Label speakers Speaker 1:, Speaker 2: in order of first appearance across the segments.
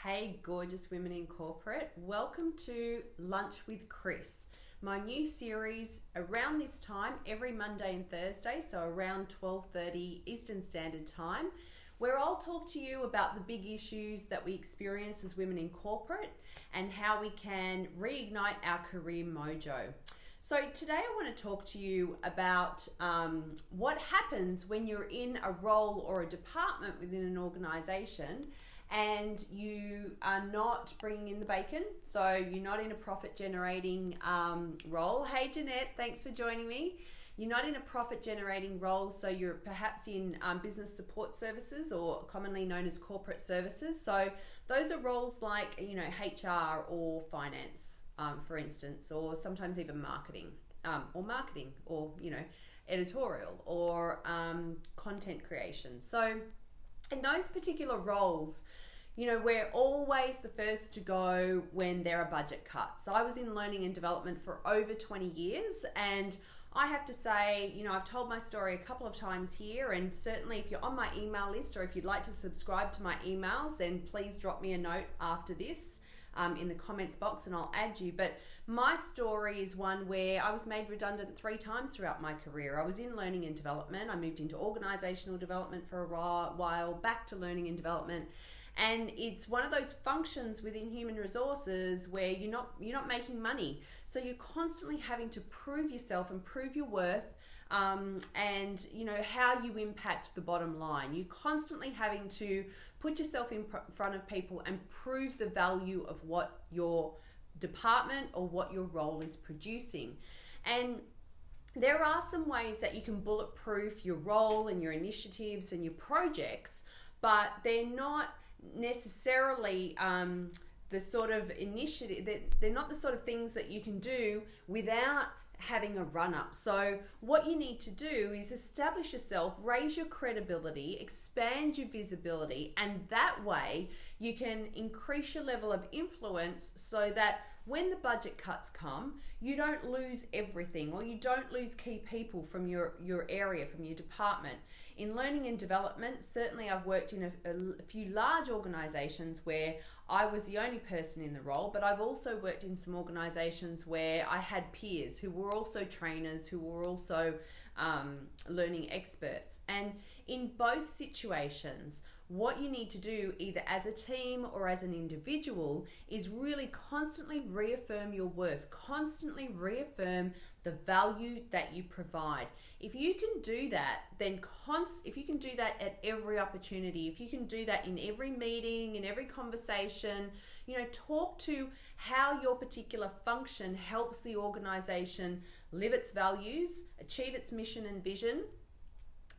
Speaker 1: Hey, gorgeous women in corporate. Welcome to Lunch with Chris, my new series around this time every Monday and Thursday, so around 12:30 Eastern Standard Time, where I'll talk to you about the big issues that we experience as women in corporate and how we can reignite our career mojo. So today I want to talk to you about what happens when you're in a role or a department within an organization and you are not bringing in the bacon, so you're not in a profit generating role. Hey Jeanette, thanks for joining me. You're not in a profit generating role, so you're perhaps in business support services, or commonly known as corporate services. So those are roles like, HR or finance, for instance, or sometimes even marketing, or editorial or content creation. So in those particular roles, we're always the first to go when there are budget cuts. So I was in learning and development for over 20 years, and I have to say, I've told my story a couple of times here, and certainly if you're on my email list or if you'd like to subscribe to my emails, then please drop me a note after this in the comments box and I'll add you. But my story is one where I was made redundant 3 times throughout my career. I was in learning and development. I moved into organizational development for a while, back to learning and development. And it's one of those functions within human resources where you're not making money. So you're constantly having to prove yourself and prove your worth, and how you impact the bottom line. You're constantly having to put yourself in front of people and prove the value of what your department or what your role is producing. And there are some ways that you can bulletproof your role and your initiatives and your projects, but they're not necessarily the sort of initiative, they're not the sort of things that you can do without having a run-up. So what you need to do is establish yourself, raise your credibility, expand your visibility, and that way you can increase your level of influence so that when the budget cuts come, you don't lose everything, or you don't lose key people from your area, from your department. In learning and development, certainly I've worked in a few large organizations where I was the only person in the role, but I've also worked in some organizations where I had peers who were also trainers, who were also learning experts. And in both situations, what you need to do, either as a team or as an individual, is really constantly reaffirm your worth, constantly reaffirm the value that you provide. If you can do that, then if you can do that at every opportunity, if you can do that in every meeting, in every conversation, talk to how your particular function helps the organization live its values, achieve its mission and vision,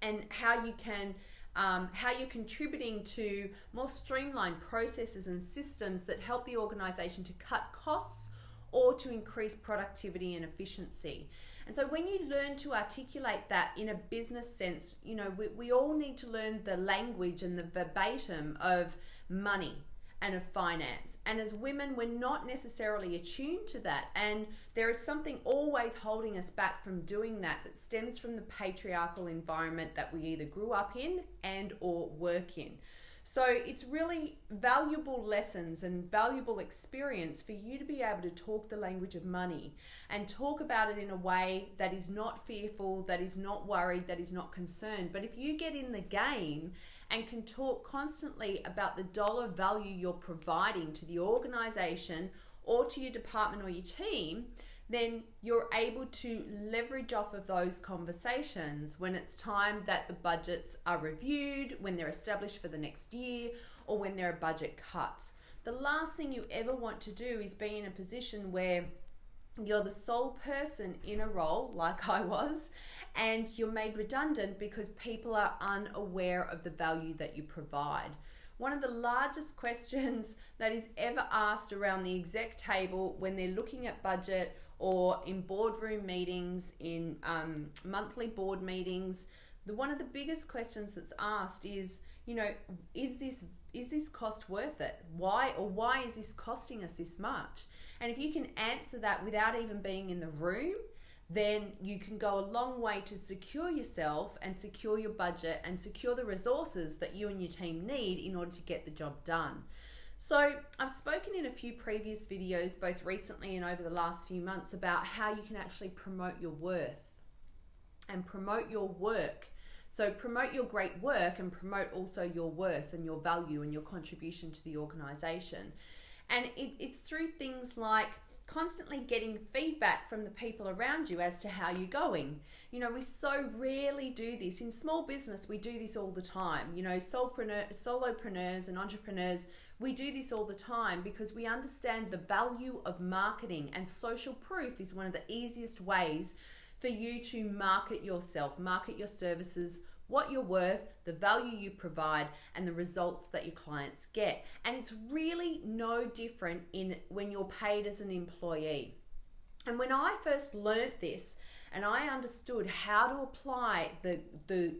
Speaker 1: and how you're contributing to more streamlined processes and systems that help the organization to cut costs or to increase productivity and efficiency. And so when you learn to articulate that in a business sense, we all need to learn the language and the verbatim of money and of finance. And as women, we're not necessarily attuned to that. And there is something always holding us back from doing that stems from the patriarchal environment that we either grew up in and or work in. So it's really valuable lessons and valuable experience for you to be able to talk the language of money and talk about it in a way that is not fearful, that is not worried, that is not concerned. But if you get in the game and can talk constantly about the dollar value you're providing to the organization or to your department or your team, then you're able to leverage off of those conversations when it's time that the budgets are reviewed, when they're established for the next year, or when there are budget cuts. The last thing you ever want to do is be in a position where you're the sole person in a role, like I was, and you're made redundant because people are unaware of the value that you provide. One of the largest questions that is ever asked around the exec table when they're looking at budget or in boardroom meetings, in monthly board meetings, one of the biggest questions that's asked is, is this cost worth it? Why is this costing us this much? And if you can answer that without even being in the room, then you can go a long way to secure yourself and secure your budget and secure the resources that you and your team need in order to get the job done. So I've spoken in a few previous videos, both recently and over the last few months, about how you can actually promote your worth and promote your work. So promote your great work and promote also your worth and your value and your contribution to the organization. And it's through things like constantly getting feedback from the people around you as to how you're going. You know, we so rarely do this. In small business, we do this all the time. You know, solopreneurs and entrepreneurs, we do this all the time because we understand the value of marketing, and social proof is one of the easiest ways for you to market yourself, market your services, what you're worth, the value you provide, and the results that your clients get. And it's really no different in when you're paid as an employee. And when I first learned this and I understood how to apply the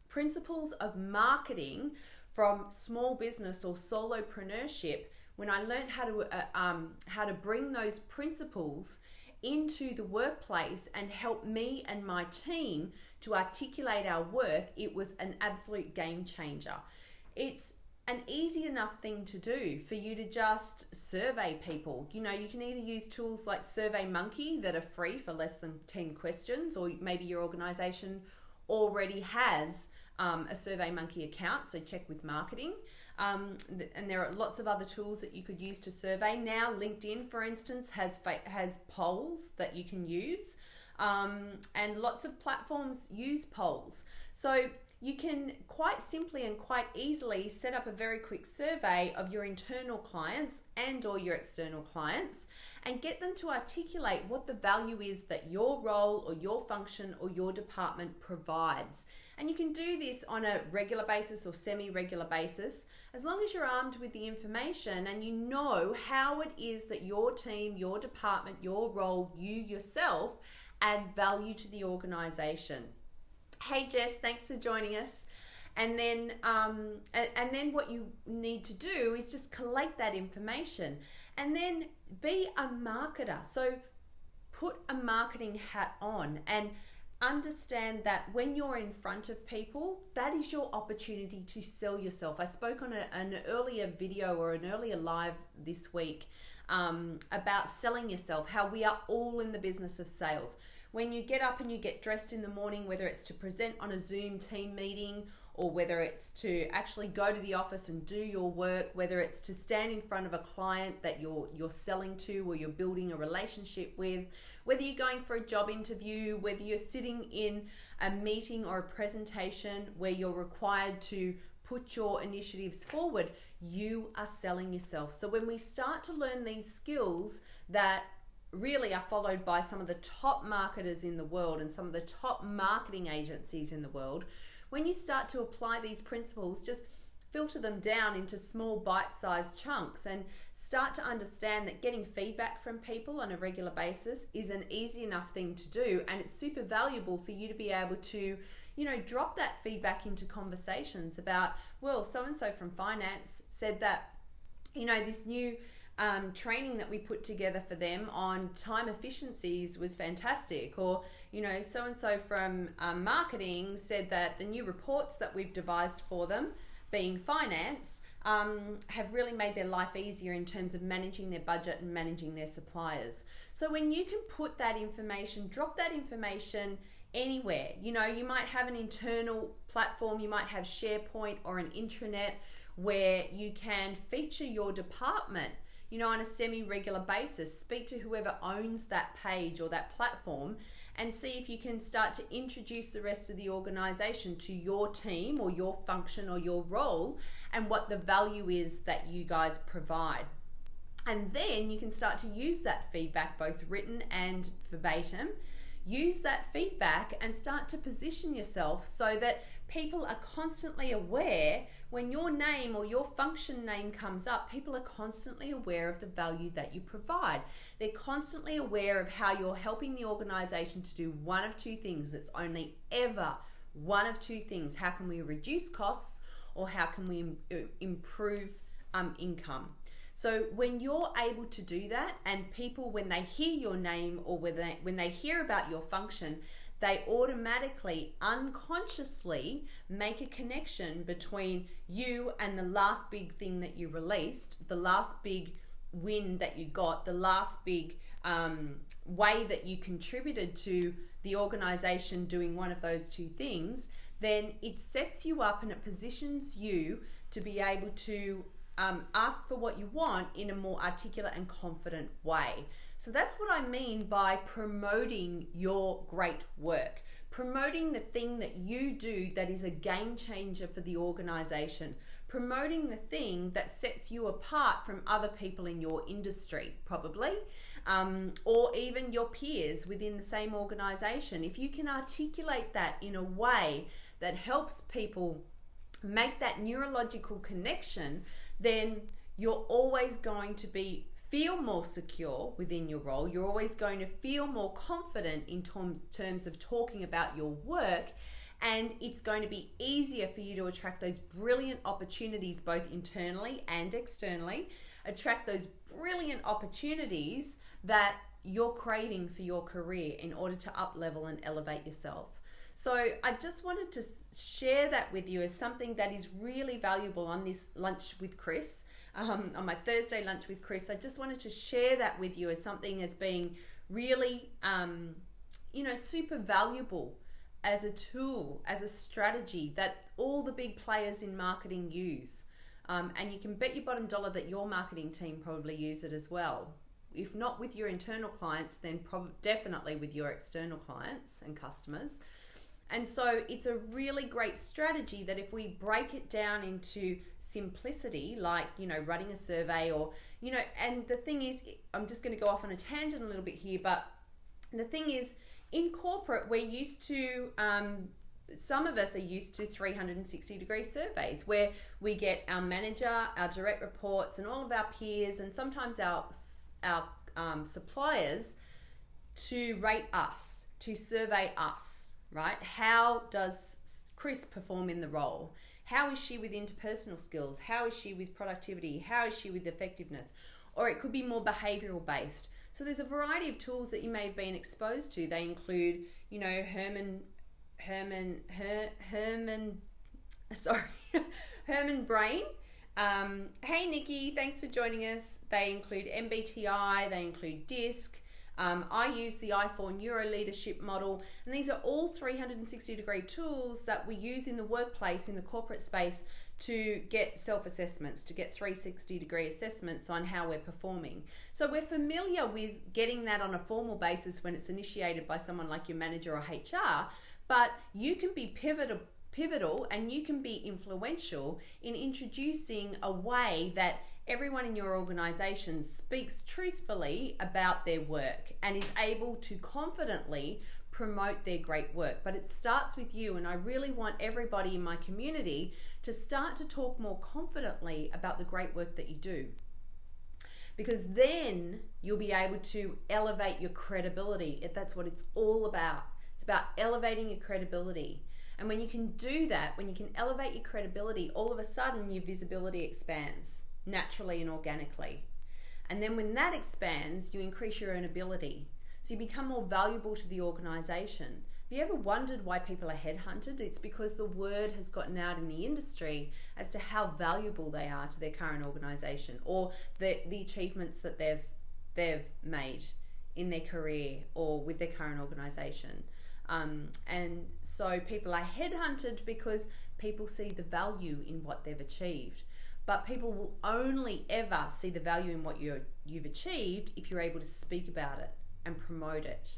Speaker 1: principles of marketing from small business or solopreneurship, when I learned how to bring those principles into the workplace and help me and my team to articulate our worth, it was an absolute game changer. It's an easy enough thing to do for you to just survey people. You know, you can either use tools like SurveyMonkey that are free for less than 10 questions, or maybe your organization already has a SurveyMonkey account, so check with marketing. And there are lots of other tools that you could use to survey. Now, LinkedIn, for instance, has polls that you can use, and lots of platforms use polls. So you can quite simply and quite easily set up a very quick survey of your internal clients and or your external clients and get them to articulate what the value is that your role or your function or your department provides. And you can do this on a regular basis or semi-regular basis, as long as you're armed with the information and you know how it is that your team, your department, your role, you yourself add value to the organization. Hey Jess, thanks for joining us. And then what you need to do is just collect that information and then be a marketer. So put a marketing hat on and understand that when you're in front of people, that is your opportunity to sell yourself. I spoke on an earlier video or an earlier live this week about selling yourself, how we are all in the business of sales. When you get up and you get dressed in the morning, whether it's to present on a Zoom team meeting or whether it's to actually go to the office and do your work, whether it's to stand in front of a client that you're selling to or you're building a relationship with, whether you're going for a job interview, whether you're sitting in a meeting or a presentation where you're required to put your initiatives forward, you are selling yourself. So when we start to learn these skills that really are followed by some of the top marketers in the world and some of the top marketing agencies in the world, when you start to apply these principles, just filter them down into small bite-sized chunks and start to understand that getting feedback from people on a regular basis is an easy enough thing to do, and it's super valuable for you to be able to, you know, drop that feedback into conversations about, well, so-and-so from finance said that, you know, this new training that we put together for them on time efficiencies was fantastic, or you know, so-and-so from marketing said that the new reports that we've devised for them, being finance, have really made their life easier in terms of managing their budget and managing their suppliers. So when you can put that information, drop that information anywhere, you know, you might have an internal platform, you might have SharePoint or an intranet where you can feature your department, you know, on a semi-regular basis. Speak to whoever owns that page or that platform and see if you can start to introduce the rest of the organization to your team or your function or your role and what the value is that you guys provide. And then you can start to use that feedback, both written and verbatim. Use that feedback and start to position yourself so that people are constantly aware when your name or your function name comes up. People are constantly aware of the value that you provide. They're constantly aware of how you're helping the organization to do one of two things. It's only ever one of two things. How can we reduce costs, or how can we improve income? So when you're able to do that, and people, when they hear your name or when they hear about your function, they automatically, unconsciously make a connection between you and the last big thing that you released, the last big win that you got, the last big way that you contributed to the organization doing one of those two things. Then it sets you up and it positions you to be able to ask for what you want in a more articulate and confident way. So that's what I mean by promoting your great work, promoting the thing that you do that is a game changer for the organization, promoting the thing that sets you apart from other people in your industry, probably, or even your peers within the same organization. If you can articulate that in a way that helps people make that neurological connection, then you're always going to feel more secure within your role. You're always going to feel more confident in terms of talking about your work, and it's going to be easier for you to attract those brilliant opportunities, both internally and externally, attract those brilliant opportunities that you're craving for your career in order to up level and elevate yourself. So I just wanted to share that with you as something that is really valuable on this Lunch with Chris, on my Thursday Lunch with Chris. I just wanted to share that with you as something as being really, super valuable as a tool, as a strategy that all the big players in marketing use. And you can bet your bottom dollar that your marketing team probably use it as well. If not with your internal clients, then definitely with your external clients and customers. And so it's a really great strategy that if we break it down into simplicity, like, running a survey or, and the thing is, I'm just going to go off on a tangent a little bit here, but the thing is, in corporate, we're used to, some of us are used to 360-degree surveys where we get our manager, our direct reports, and all of our peers, and sometimes our suppliers to rate us, to survey us. Right? How does Chris perform in the role? How is she with interpersonal skills? How is she with productivity? How is she with effectiveness? Or it could be more behavioral based. So there's a variety of tools that you may have been exposed to. They include, Herman Brain. Hey Nikki, thanks for joining us. They include MBTI, they include DISC. I use the I4 Neuro Leadership Model, and these are all 360-degree tools that we use in the workplace, in the corporate space, to get self-assessments, to get 360-degree assessments on how we're performing. So we're familiar with getting that on a formal basis when it's initiated by someone like your manager or HR, but you can be pivotal and you can be influential in introducing a way that everyone in your organization speaks truthfully about their work and is able to confidently promote their great work. But it starts with you, and I really want everybody in my community to start to talk more confidently about the great work that you do, because then you'll be able to elevate your credibility. If that's what it's all about. It's about elevating your credibility. And when you can do that, when you can elevate your credibility, all of a sudden your visibility expands naturally and organically. And then when that expands, you increase your earnability. So you become more valuable to the organization. Have you ever wondered why people are headhunted? It's because the word has gotten out in the industry as to how valuable they are to their current organization, or the achievements that they've made in their career or with their current organization. And so people are headhunted because people see the value in what they've achieved. But people will only ever see the value in what you've achieved if you're able to speak about it and promote it.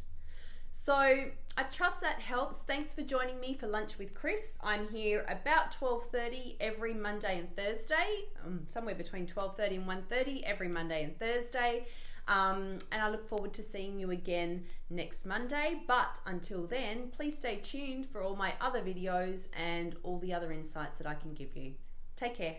Speaker 1: So I trust that helps. Thanks for joining me for Lunch with Chris. I'm here about 12:30 every Monday and Thursday, somewhere between 12:30 and 1:30 every Monday and Thursday. And I look forward to seeing you again next Monday. But until then, please stay tuned for all my other videos and all the other insights that I can give you. Take care.